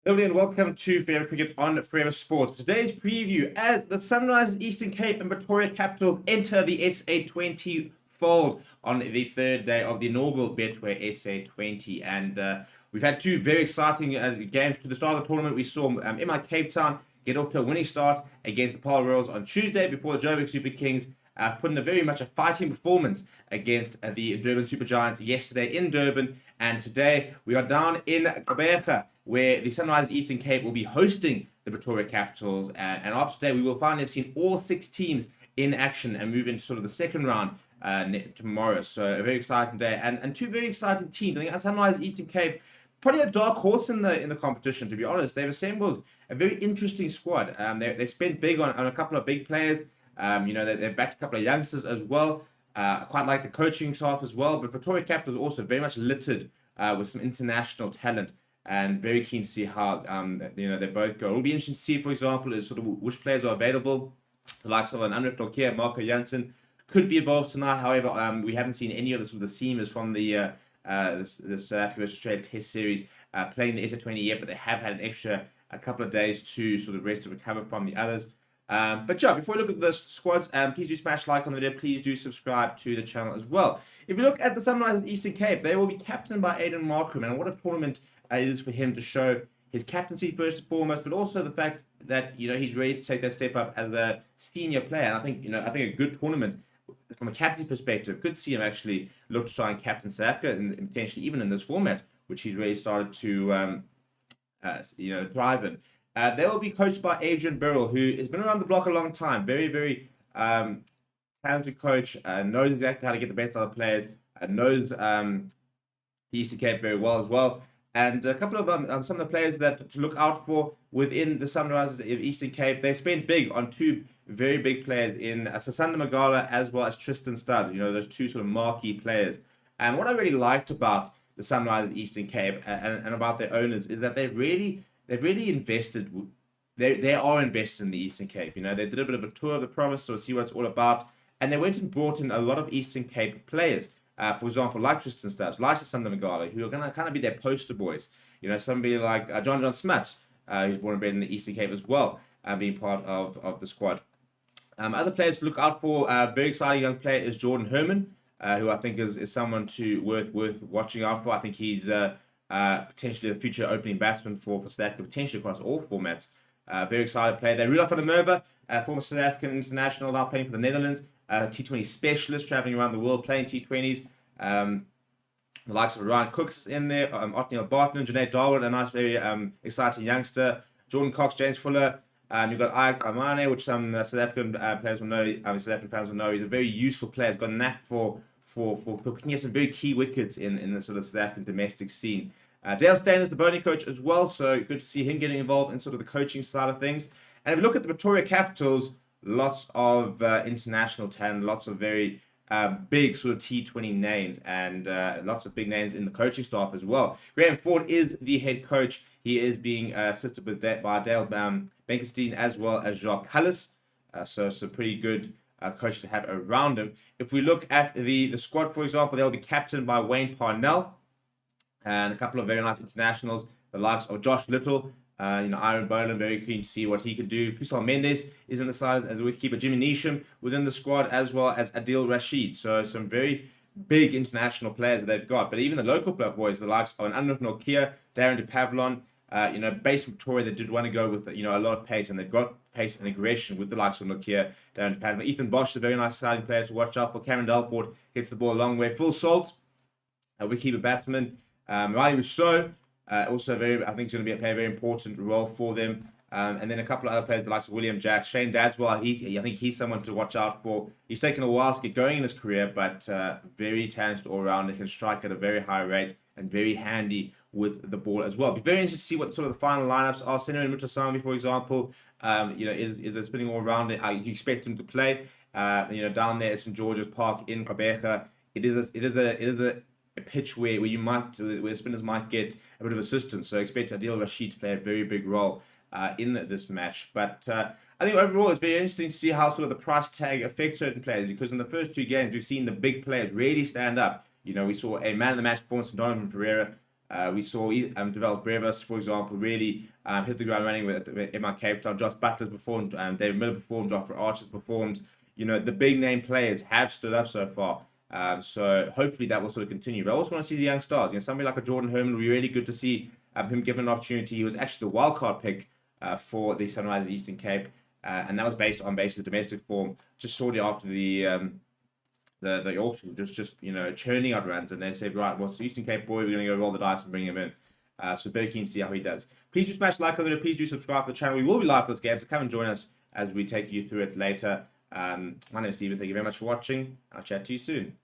Hello and welcome to Forever Cricket on Forever Sports. Today's preview as the Sunrisers Eastern Cape and Pretoria Capitals enter the SA20 fold on the third day of the inaugural Betway SA20. And we've had two very exciting games to the start of the tournament. We saw MI Cape Town get off to a winning start against the Paarl Royals on Tuesday before the Joburg Super Kings put in a very much a fighting performance against the Durban Super Giants yesterday in Durban. And today we are down in Gqeberha, where the Sunrisers Eastern Cape will be hosting the Pretoria Capitals. And after today, we will finally have seen all six teams in action and move into sort of the second round tomorrow. So a very exciting day and two very exciting teams. I think Sunrisers Eastern Cape, probably a dark horse in the competition, to be honest. They've assembled a very interesting squad. They spent big on a couple of big players. They've backed a couple of youngsters as well. Quite like the coaching staff as well. But Pretoria Capitals also very much littered with some international talent. And very keen to see how they both go. It'll be interesting to see, for example, is sort of which players are available. The likes of an André Nortje, Marco Jansen could be involved tonight. However, we haven't seen any of the sort of the seamers from the South Africa versus Australia Test series playing the SA20 yet, but they have had a couple of days to sort of rest and recover from the others. But yeah, before we look at the squads, please do smash like on the video. Please do subscribe to the channel as well. If you look at the Sunrisers Eastern Cape, they will be captained by MARKRAM, and what a tournament it is for him to show his captaincy first and foremost, but also the fact that he's ready to take that step up as a senior player. And I think a good tournament from a captaincy perspective could see him actually look to try and captain South Africa and potentially even in this format, which he's really started to thrive in. They will be coached by Adrian Birrell, who has been around the block a long time. Very, very talented coach. Knows exactly how to get the best out of players. Knows the Eastern Cape very well as well. And a couple of some of the players that to look out for within the Sunrisers of Eastern Cape, they spent big on two very big players in Sasanda Magala as well as Tristan Studd. Those two sort of marquee players. And what I really liked about the Sunrisers Eastern Cape and about their owners is that they've really invested. They are invested in the Eastern Cape. They did a bit of a tour of the province to see what it's all about, and they went and brought in a lot of Eastern Cape players. For example, like Tristan Stubbs, like Sasanda Magala, who are going to kind of be their poster boys. Somebody like John Smuts, who's born and bred in the Eastern Cape as well, being part of the squad. Other players to look out for, very exciting young player is Jordan Herman, who I think is someone worth watching out for. I think he's potentially the future opening batsman for South Africa, potentially across all formats. Very excited player. They Rudolf van der Merwe, former South African international, now playing for the Netherlands. T20 specialist, traveling around the world playing T20s. The likes of Ryan Cooks in there, Othniel Barton, Junaid Darwood, a nice, very exciting youngster. Jordan Cox, James Fuller. You've got Ayat Amane, which some South African players will know. South African fans will know. He's a very useful player. He's got a knack for picking up some very key wickets in the sort of South African domestic scene. Dale Steyn is the bowling coach as well, so good to see him getting involved in sort of the coaching side of things. And if you look at the Pretoria Capitals, lots of international talent, lots of very big sort of T20 names, and lots of big names in the coaching staff as well. Graham Ford is the head coach. He is being assisted by Dale Benkenstein as well as Jacques Hullis. So pretty good coaches to have around him. If we look at the squad, for example, they'll be captained by Wayne Parnell and a couple of very nice internationals, the likes of Josh Little, Aaron Boland, very keen to see what he can do. Kusal Mendes is in the side as a wicketkeeper. Jimmy Neesham within the squad, as well as Adil Rashid. So some very big international players that they've got. But even the local boys, the likes of André Nortje, Darren de Pavlon, based in Victoria, they did want to go with a lot of pace, and they've got pace and aggression with the likes of Nortje, Darren de Pavlon. Ethan Bosch is a very nice exciting player to watch out for. Cameron Delport hits the ball a long way. Full Salt, a wicketkeeper batsman. Riley Rousseau, also I think, is going to play a very important role for them. And then a couple of other players, the likes of William Jack, Shane Dadswell. I think he's someone to watch out for. He's taken a while to get going in his career, but very talented all around. He can strike at a very high rate and very handy with the ball as well. Be very interested to see what sort of the final lineups are. Senator Mutasami, for example, is a spinning all rounder. You expect him to play. Down there at St George's Park in Gqeberha. It is a pitch where the spinners might get a bit of assistance. So expect Adil Rashid to play a very big role in this match. But I think overall it's very interesting to see how sort of the price tag affects certain players, because in the first two games we've seen the big players really stand up. We saw a man of the match performance from Donovan Pereira. We saw Develop Brevis, for example, really hit the ground running with in my Cape Town. Josh Butler's performed, David Miller performed, Joffrey Archer's performed. You know, the big name players have stood up so far. So hopefully that will sort of continue. But I also want to see the young stars. You know, somebody like a Jordan Herman would be really good to see him given an opportunity. He was actually the wildcard pick for the Sunrisers Eastern Cape, and that was based on basically domestic form. Just shortly after the auction, just you know, churning out runs, and then said, right, well, it's the Eastern Cape boy, we're going to go roll the dice and bring him in. So very keen to see how he does. Please do smash like on the video. Please do subscribe to the channel. We will be live for this game, so come and join us as we take you through it later. My name is Steven. Thank you very much for watching. I'll chat to you soon.